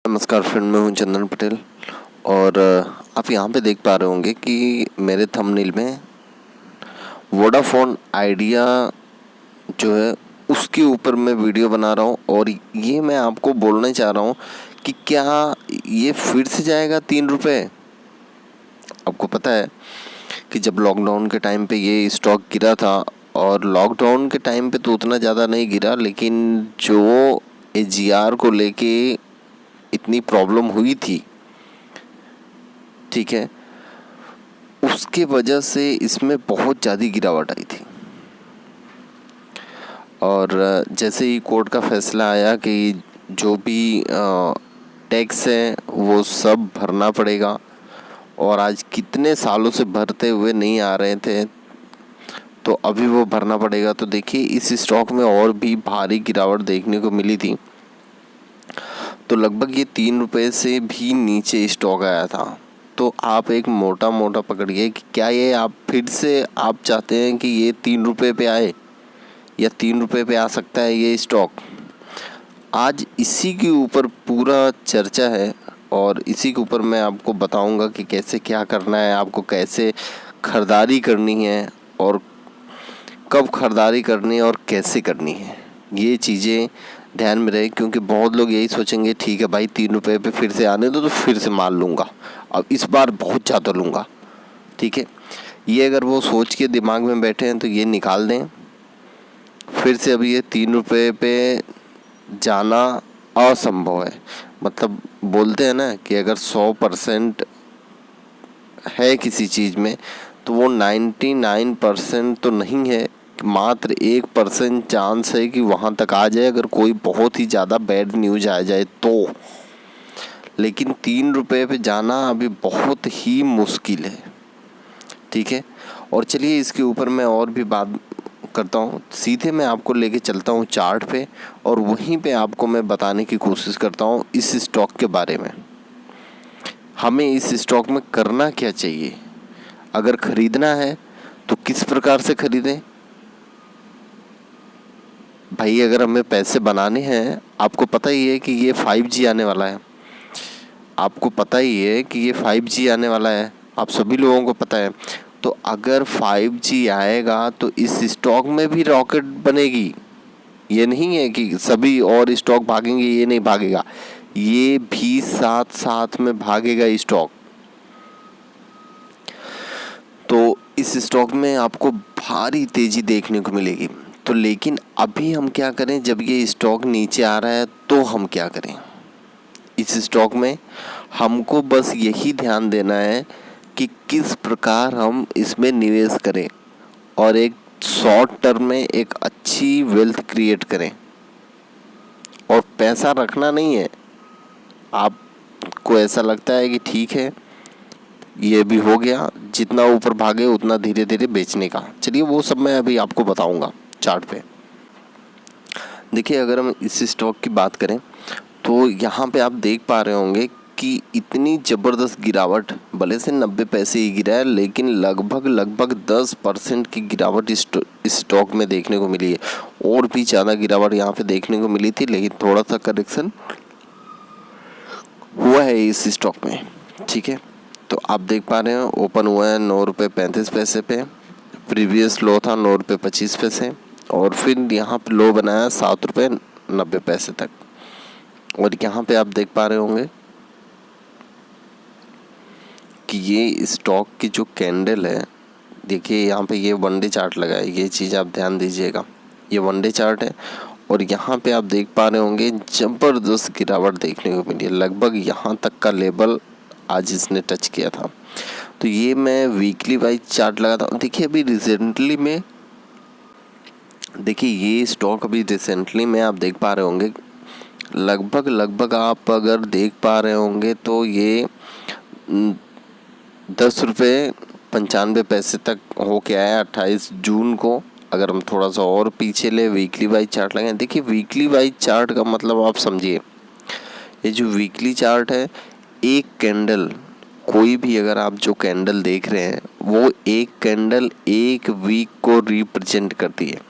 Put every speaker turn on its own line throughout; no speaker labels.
नमस्कार फ्रेंड, मैं हूं चंदन पटेल और आप यहां पे देख पा रहे होंगे कि मेरे थंबनेल में वोडाफोन आइडिया जो है उसके ऊपर मैं वीडियो बना रहा हूं और ये मैं आपको बोलना चाह रहा हूं कि क्या ये फिर से जाएगा 3 रुपये। आपको पता है कि जब लॉकडाउन के टाइम पे ये स्टॉक गिरा था और लॉकडाउन के टाइम पे तो उतना ज़्यादा नहीं गिरा, लेकिन जो AGR को लेके इतनी प्रॉब्लम हुई थी, ठीक है, उसके वजह से इसमें बहुत ज़्यादा गिरावट आई थी। और जैसे ही कोर्ट का फैसला आया कि जो भी टैक्स है वो सब भरना पड़ेगा और आज कितने सालों से भरते हुए नहीं आ रहे थे, तो अभी वो भरना पड़ेगा। तो देखिए इस स्टॉक में और भी भारी गिरावट देखने को मिली थी। तो लगभग ये 3 रुपये से भी नीचे स्टॉक आया था। तो आप एक मोटा मोटा पकड़िए कि क्या ये आप फिर से आप चाहते हैं कि ये 3 रुपये पे आए या 3 रुपये पे आ सकता है ये स्टॉक। आज इसी के ऊपर पूरा चर्चा है और इसी के ऊपर मैं आपको बताऊंगा कि कैसे क्या करना है, आपको कैसे खरीदारी करनी है और कब खरीदारी करनी है और कैसे करनी है। ये चीज़ें ध्यान में रहे, क्योंकि बहुत लोग यही सोचेंगे ठीक है भाई 3 रुपये पे फिर से आने दो तो फिर से माल लूँगा, अब इस बार बहुत ज़्यादा लूँगा। ठीक है, ये अगर वो सोच के दिमाग में बैठे हैं तो ये निकाल दें। फिर से अभी ये 3 रुपये पे जाना असंभव है। मतलब बोलते हैं ना कि अगर 100% है किसी चीज़ में तो वो 99% तो नहीं है, मात्र 1% चांस है कि वहाँ तक आ जाए अगर कोई बहुत ही ज़्यादा बैड न्यूज आ जाए तो। लेकिन 3 रुपये पे जाना अभी बहुत ही मुश्किल है। ठीक है, और चलिए इसके ऊपर मैं और भी बात करता हूँ। सीधे मैं आपको लेके चलता हूँ चार्ट पे और वहीं पे आपको मैं बताने की कोशिश करता हूँ इस स्टॉक के बारे में। हमें इस स्टॉक में करना क्या चाहिए, अगर खरीदना है तो किस प्रकार से खरीदें। भाई अगर हमें पैसे बनाने हैं, आपको पता ही है कि ये 5G आने वाला है, आपको पता ही है कि ये 5G आने वाला है, आप सभी लोगों को पता है। तो अगर 5G आएगा तो इस स्टॉक में भी रॉकेट बनेगी। ये नहीं है कि सभी और स्टॉक भागेंगे, ये नहीं भागेगा, ये भी साथ साथ में भागेगा स्टॉक। तो इस स्टॉक में आपको भारी तेजी देखने को मिलेगी। तो लेकिन अभी हम क्या करें, जब ये स्टॉक नीचे आ रहा है तो हम क्या करें। इस स्टॉक में हमको बस यही ध्यान देना है कि किस प्रकार हम इसमें निवेश करें और एक शॉर्ट टर्म में एक अच्छी वेल्थ क्रिएट करें। और पैसा रखना नहीं है, आपको ऐसा लगता है कि ठीक है ये भी हो गया, जितना ऊपर भागे उतना धीरे धीरे बेचने का। चलिए वो सब मैं अभी आपको बताऊंगा चार्ट पे। देखिए अगर हम इस स्टॉक की बात करें तो यहाँ पे आप देख पा रहे होंगे कि इतनी ज़बरदस्त गिरावट, भले से 90 पैसे ही गिरा है, लेकिन लगभग 10% की गिरावट इस स्टॉक में देखने को मिली है। और भी ज़्यादा गिरावट यहाँ पे देखने को मिली थी, लेकिन थोड़ा सा करेक्शन हुआ है इस स्टॉक में। ठीक है, तो आप देख पा रहे हैं ओपन हुआ है 9 रुपये 35 पैसे पे, प्रीवियस लो था 9 रुपये 25 पैसे और फिर यहाँ पे लो बनाया 7 रुपये 90 पैसे तक। और यहाँ पे आप देख पा रहे होंगे कि ये स्टॉक की जो कैंडल है, देखिए यहाँ पे ये वन डे चार्ट लगा है, ये चीज़ आप ध्यान दीजिएगा, ये वन डे चार्ट है। और यहाँ पे आप देख पा रहे होंगे ज़बरदस्त गिरावट देखने को मिली है, लगभग यहाँ तक का लेवल आज इसने टच किया था। तो ये मैं वीकली वाइज चार्ट लगाता हूँ। देखिए अभी रिसेंटली में, देखिए ये स्टॉक अभी रिसेंटली में आप देख पा रहे होंगे लगभग आप अगर देख पा रहे होंगे तो ये 10 रुपये 95 पैसे तक होके आया 28 जून को। अगर हम थोड़ा सा और पीछे ले वीकली वाइज चार्ट लगाएं, देखिए वीकली वाइज चार्ट का मतलब आप समझिए, ये जो वीकली चार्ट है, एक कैंडल, कोई भी अगर आप जो कैंडल देख रहे हैं वो एक कैंडल एक वीक को रिप्रेजेंट करती है।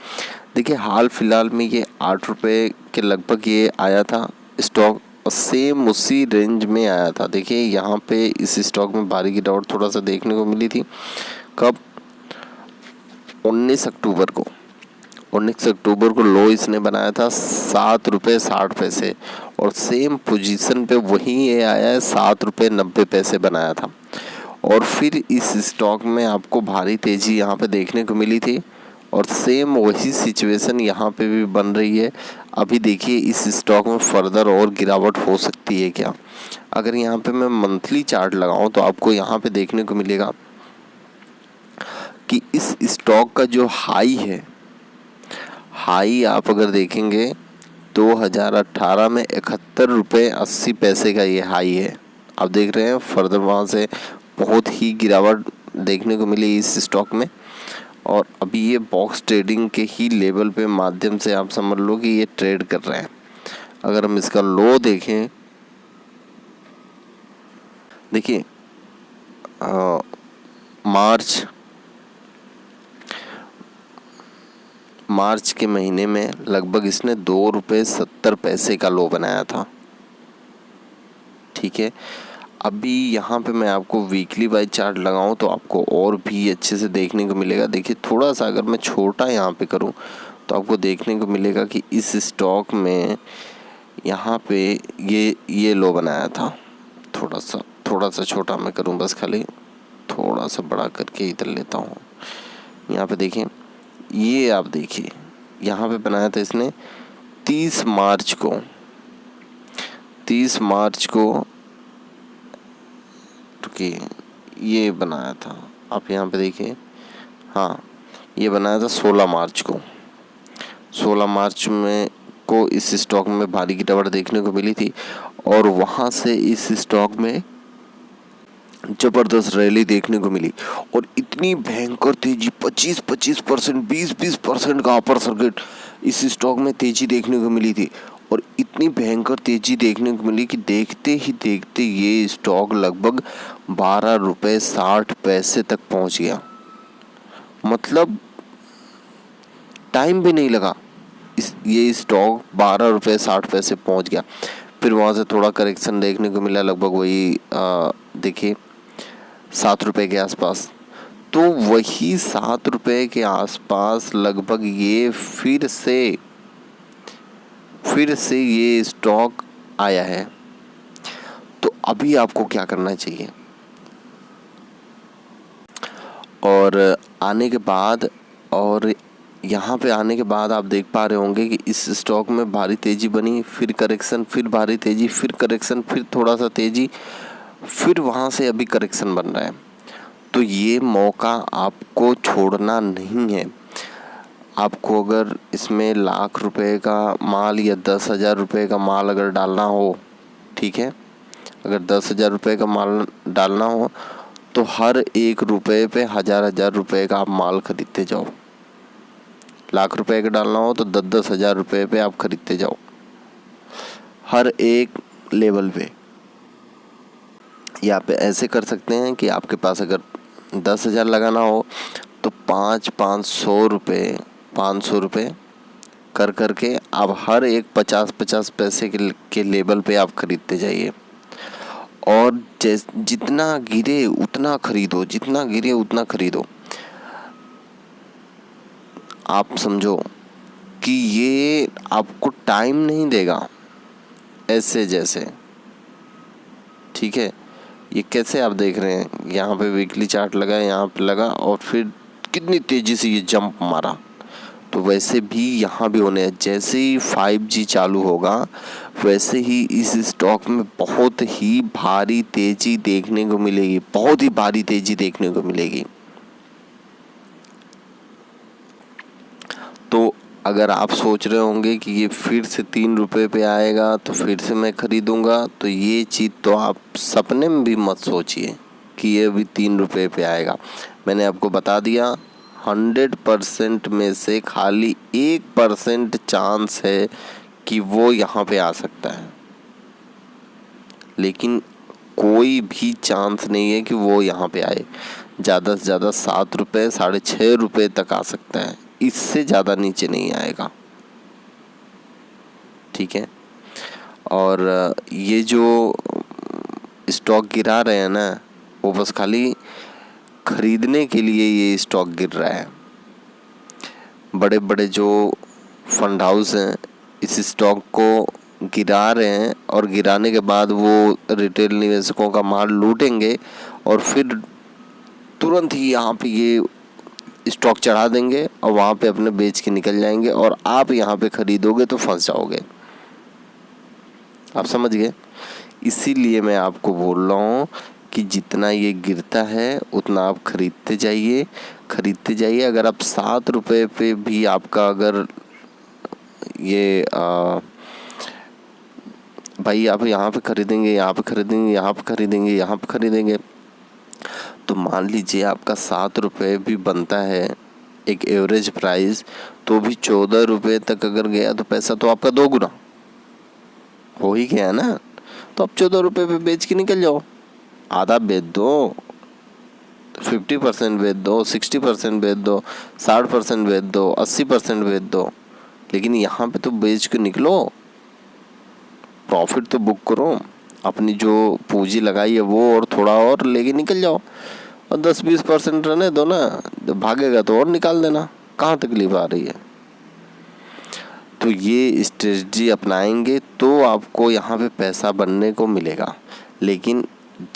देखिए हाल फिलहाल में ये 8 रुपये के लगभग ये आया था स्टॉक और सेम उसी रेंज में आया था। देखिए यहाँ पे इस स्टॉक में भारी गिरावट थोड़ा सा देखने को मिली थी। कब? 19 अक्टूबर को। 19 अक्टूबर को लो इसने बनाया था 7 रुपये 60 पैसे, और सेम पोजीशन पे वही ये आया है 7 रुपये 90 पैसे बनाया था। और फिर इस स्टॉक में आपको भारी तेजी यहाँ पे देखने को मिली थी, और सेम वही सिचुएशन यहाँ पे भी बन रही है। अभी देखिए इस स्टॉक में फर्दर और गिरावट हो सकती है क्या? अगर यहाँ पे मैं मंथली चार्ट लगाऊं तो आपको यहाँ पे देखने को मिलेगा कि इस स्टॉक का जो हाई आप अगर देखेंगे 2018 में 71 रुपये 80 पैसे का ये हाई है। आप देख रहे हैं फर्दर वहाँ से बहुत ही गिरावट देखने को मिली इस स्टॉक में, और अभी ये बॉक्स ट्रेडिंग के ही लेवल पे माध्यम से आप समझ लो कि ये ट्रेड कर रहे हैं। अगर हम इसका लो देखें, देखिए मार्च के महीने में लगभग इसने 2 रुपये 70 पैसे का लो बनाया था। ठीक है, अभी यहाँ पे मैं आपको वीकली वाइज चार्ट लगाऊं तो आपको और भी अच्छे से देखने को मिलेगा। देखिए थोड़ा सा अगर मैं छोटा यहाँ पे करूँ तो आपको देखने को मिलेगा कि इस स्टॉक में यहाँ पे ये लो बनाया था। थोड़ा सा छोटा मैं करूँ, बस खाली थोड़ा सा बड़ा करके इधर लेता हूँ। यहाँ पे देखिए, ये आप देखिए यहाँ पे बनाया था इसने 30 मार्च को रुकिए, ये बनाया था। आप यहाँ पे देखिए, हाँ ये बनाया था 16 मार्च को। 16 मार्च में को इस स्टॉक में भारी गिरावट देखने को मिली थी, और वहाँ से इस स्टॉक में जबरदस्त रैली देखने को मिली, और इतनी भयंकर तेजी 25% 20% का अपर सर्किट इस स्टॉक में तेजी देखने को मिली थी। और इतनी भयंकर तेजी देखने को मिली कि देखते ही देखते ये स्टॉक लगभग 12 रुपये 60 पैसे तक पहुंच गया। मतलब टाइम भी नहीं लगा, ये स्टॉक 12 रुपये 60 पैसे पहुंच गया। फिर वहाँ से थोड़ा करेक्शन देखने को मिला, लगभग वही देखिए 7 रुपये के आसपास। तो वही 7 रुपये के आसपास लगभग ये फिर से ये स्टॉक आया है। तो अभी आपको क्या करना चाहिए? और यहाँ पे आने के बाद आप देख पा रहे होंगे कि इस स्टॉक में भारी तेजी बनी, फिर करेक्शन, फिर भारी तेजी, फिर करेक्शन, फिर थोड़ा सा तेजी, फिर वहाँ से अभी करेक्शन बन रहा है। तो ये मौका आपको छोड़ना नहीं है। आपको अगर इसमें ₹1,00,000 का माल या 10,000 रुपये का माल अगर डालना हो, ठीक है, अगर 10,000 रुपये का माल डालना हो तो हर 1 रुपये पे 1,000 रुपये का आप माल खरीदते जाओ। ₹1,00,000 का डालना हो तो 10,000 रुपये पे आप खरीदते जाओ हर एक लेवल पे। या आप ऐसे कर सकते हैं कि आपके पास अगर 10,000 लगाना हो तो 500 रुपये कर करके आप हर एक 50 पैसे के लेवल पे आप खरीदते जाइए। और जितना गिरे उतना खरीदो। आप समझो कि ये आपको टाइम नहीं देगा ऐसे जैसे, ठीक है। ये कैसे आप देख रहे हैं, यहाँ पे वीकली चार्ट लगा, यहाँ पे लगा, और फिर कितनी तेज़ी से ये जंप मारा। तो वैसे भी यहाँ भी होने है। जैसे ही 5G चालू होगा वैसे ही इस स्टॉक में बहुत ही भारी तेज़ी देखने को मिलेगी। तो अगर आप सोच रहे होंगे कि ये फिर से 3 रुपये पे आएगा तो फिर से मैं खरीदूंगा, तो ये चीज़ तो आप सपने में भी मत सोचिए कि ये भी 3 रुपये पे आएगा। मैंने आपको बता दिया 100% में से खाली 1% चांस है कि वो यहाँ पे आ सकता है, लेकिन कोई भी चांस नहीं है कि वो यहाँ पे आए। ज़्यादा से ज़्यादा 7 रुपये 6.5 रुपये तक आ सकता है, इससे ज़्यादा नीचे नहीं आएगा, ठीक है। और ये जो स्टॉक गिरा रहे हैं ना, वो बस खाली खरीदने के लिए ये स्टॉक गिर रहा है। बड़े बड़े जो फंड हाउस हैं इस स्टॉक को गिरा रहे हैं और गिराने के बाद वो रिटेल निवेशकों का माल लूटेंगे और फिर तुरंत ही यहाँ पे ये स्टॉक चढ़ा देंगे और वहाँ पे अपने बेच के निकल जाएंगे और आप यहाँ पे खरीदोगे तो फंस जाओगे। आप समझ गए? इसीलिए मैं आपको बोल रहा हूँ कि जितना ये गिरता है उतना आप खरीदते जाइए। अगर आप 7 रुपये पे भी आपका अगर ये भाई आप यहाँ पे खरीदेंगे, यहाँ पे खरीदेंगे, यहाँ पे खरीदेंगे, यहाँ पे खरीदेंगे, तो मान लीजिए आपका 7 रुपये भी बनता है एक एवरेज प्राइस, तो भी 14 रुपये तक अगर गया तो पैसा तो आपका 2 गुना हो ही गया ना। तो आप 14 रुपये पे बेच के निकल जाओ, आधा बेच दो, 50% बेच दो, 60% बेच दो, 60% बेच दो, 80% बेच दो, लेकिन यहाँ पे तो बेच के निकलो, प्रॉफिट तो बुक करो, अपनी जो पूंजी लगाई है वो और थोड़ा और लेके निकल जाओ और 10-20% रहने दो ना, जब भागेगा तो और निकाल देना, कहाँ तकलीफ आ रही है। तो ये स्ट्रेटजी अपनाएंगे तो आपको यहाँ पे पैसा बनने को मिलेगा। लेकिन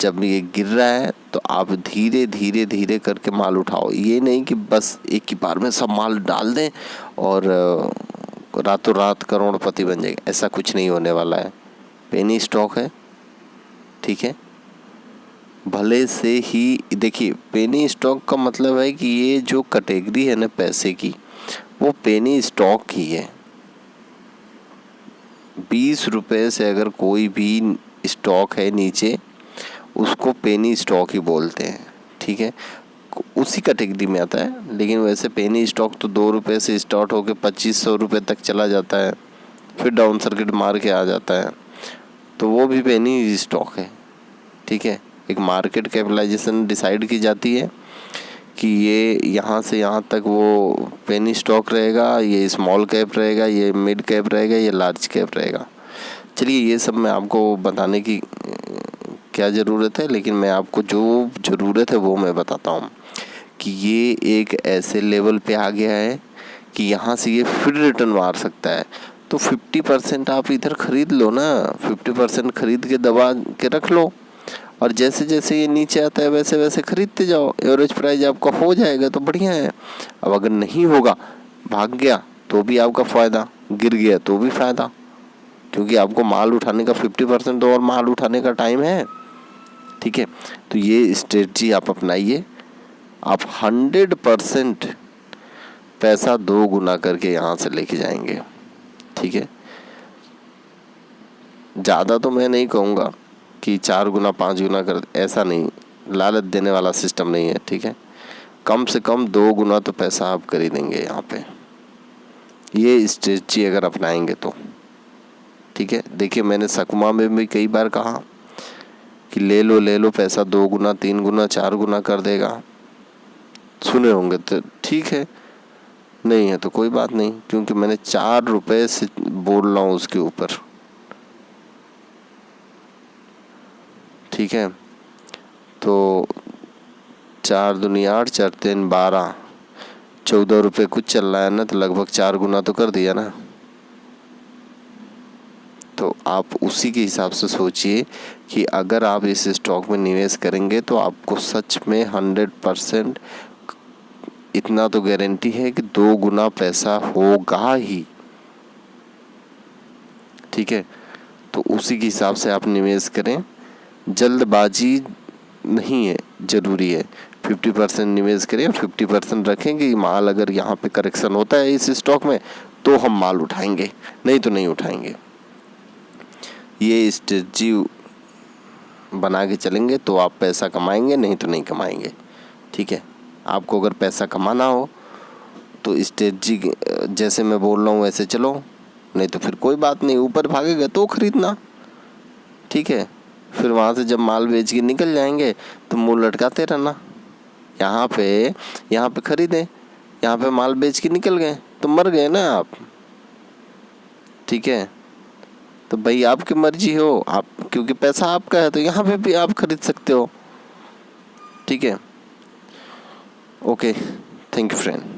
जब ये गिर रहा है तो आप धीरे धीरे धीरे करके माल उठाओ। ये नहीं कि बस एक ही बार में सब माल डाल दें और रातों रात करोड़पति बन जाएगा, ऐसा कुछ नहीं होने वाला है। पेनी स्टॉक है, ठीक है, भले से ही देखिए पेनी स्टॉक का मतलब है कि ये जो कैटेगरी है ना पैसे की, वो पेनी स्टॉक ही है। 20 रुपये से अगर कोई भी स्टॉक है नीचे, उसको पेनी स्टॉक ही बोलते हैं, ठीक है, उसी कैटेगरी में आता है। लेकिन वैसे पेनी स्टॉक तो 2 रुपये से स्टार्ट होकर 2500 रुपये तक चला जाता है, फिर डाउन सर्किट मार के आ जाता है, तो वो भी पेनी स्टॉक है, ठीक है। एक मार्केट कैपिटलाइजेशन डिसाइड की जाती है कि ये यहाँ से यहाँ तक वो पेनी स्टॉक रहेगा, ये स्मॉल कैप रहेगा, ये मिड कैप रहेगा, ये लार्ज कैप रहेगा। चलिए ये सब मैं आपको बताने की क्या ज़रूरत है, लेकिन मैं आपको जो ज़रूरत है वो मैं बताता हूँ कि ये एक ऐसे लेवल पे आ गया है कि यहाँ से ये फिर रिटर्न मार सकता है। तो 50% आप इधर खरीद लो ना, 50% खरीद के दबा के रख लो और जैसे जैसे ये नीचे आता है वैसे वैसे खरीदते जाओ। एवरेज प्राइस आपका हो जाएगा तो बढ़िया है। अब अगर नहीं होगा, भाग गया तो भी आपका फ़ायदा, गिर गया तो भी फ़ायदा, क्योंकि आपको माल उठाने का 50% और माल उठाने का टाइम है, ठीक है। तो ये स्ट्रेटजी आप अपनाइए, आप 100% पैसा 2 गुना करके यहाँ से लेके जाएंगे, ठीक है। ज़्यादा तो मैं नहीं कहूँगा कि 4 गुना 5 गुना कर, ऐसा नहीं, लालच देने वाला सिस्टम नहीं है, ठीक है। कम से कम 2 गुना तो पैसा आप खरीदेंगे यहाँ पे, ये स्ट्रेटजी अगर अपनाएंगे तो, ठीक है। देखिए मैंने सकुमा में भी कई बार कहा कि ले लो पैसा 2 गुना 3 गुना 4 गुना कर देगा, सुने होंगे, तो ठीक है, नहीं है तो कोई बात नहीं, क्योंकि मैंने 4 रुपये से बोल रहा हूँ उसके ऊपर, ठीक है। तो 4 दूनी 8, 4 3 12, 14 रुपये कुछ चल रहा है ना, तो लगभग 4 गुना तो कर दिया ना। तो आप उसी के हिसाब से सोचिए कि अगर आप इस स्टॉक में निवेश करेंगे तो आपको सच में 100% इतना तो गारंटी है कि 2 गुना पैसा होगा ही, ठीक है। तो उसी के हिसाब से आप निवेश करें, जल्दबाजी नहीं है, ज़रूरी है 50% निवेश करें, 50% रखेंगे। माल अगर यहाँ पे करेक्शन होता है इस स्टॉक में तो हम माल उठाएंगे, नहीं तो नहीं उठाएंगे। ये स्ट्रेटजी बना के चलेंगे तो आप पैसा कमाएंगे, नहीं तो नहीं कमाएंगे, ठीक है। आपको अगर पैसा कमाना हो तो स्ट्रेटजी जैसे मैं बोल रहा हूँ वैसे चलो, नहीं तो फिर कोई बात नहीं, ऊपर भागेगा तो खरीदना, ठीक है। फिर वहाँ से जब माल बेच के निकल जाएंगे तो मुँह लटकाते रहना, यहाँ पे खरीदें, यहाँ पे माल बेच के निकल गए तो मर गए ना आप, ठीक है। तो तो भाई आपकी मर्जी हो, आप क्योंकि पैसा आपका है तो यहाँ पे भी आप खरीद सकते हो। ठीक है, ओके, थैंक यू फ्रेंड।